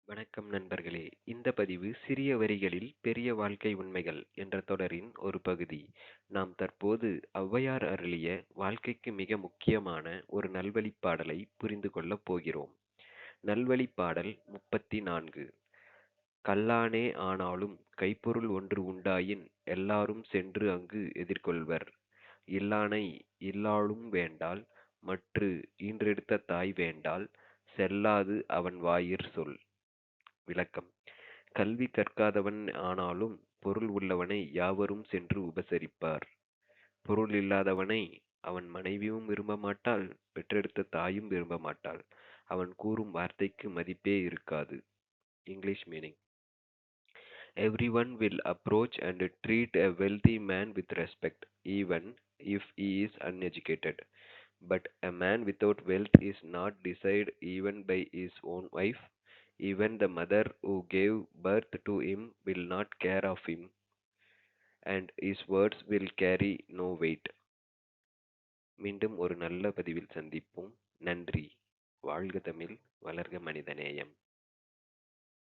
வணக்கம் நண்பர்களே. இந்த பதிவு சிறிய வரிகளில் பெரிய வாழ்க்கை உண்மைகள் என்ற தொடரின் ஒரு பகுதி. நாம் தற்போது ஔவையார் அருளிய வாழ்க்கைக்கு மிக முக்கியமான ஒரு நல்வழிப்பாடலை புரிந்து கொள்ளப் போகிறோம். நல்வழிப்பாடல் 34. கல்லானே ஆனாலும் கைப்பொருள் ஒன்று உண்டாயின் எல்லாரும் சென்று அங்கு எதிர்கொள்வர். இல்லானை இல்லாளும் வேண்டால் மற்று ஈன்றெடுத்த தாய் வேண்டால் செல்லாது அவன் வாயிற் சொல். விளக்கம்: கல்வி கற்காதவன் ஆனாலும் பொருள் உள்ளவனை யாவரும் சென்று உபசரிப்பார். பொருள் இல்லாதவனை அவன் மனைவியும் விரும்ப மாட்டாள், பெற்றெடுத்த தாயும் விரும்ப மாட்டாள். அவன் கூறும் வார்த்தைக்கு மதிப்பே இருக்காது. English meaning: Everyone will approach and treat a wealthy man with respect, even if he is uneducated. But a man without wealth is not desired even by his own wife. Even the mother who gave birth to him will not care of him, and his words will carry no weight. மீண்டும் ஒரு நல்ல பதிவில் சந்திப்போம். நன்றி. வாழ்க தமிழ், வளர்க மனிதநேயம்.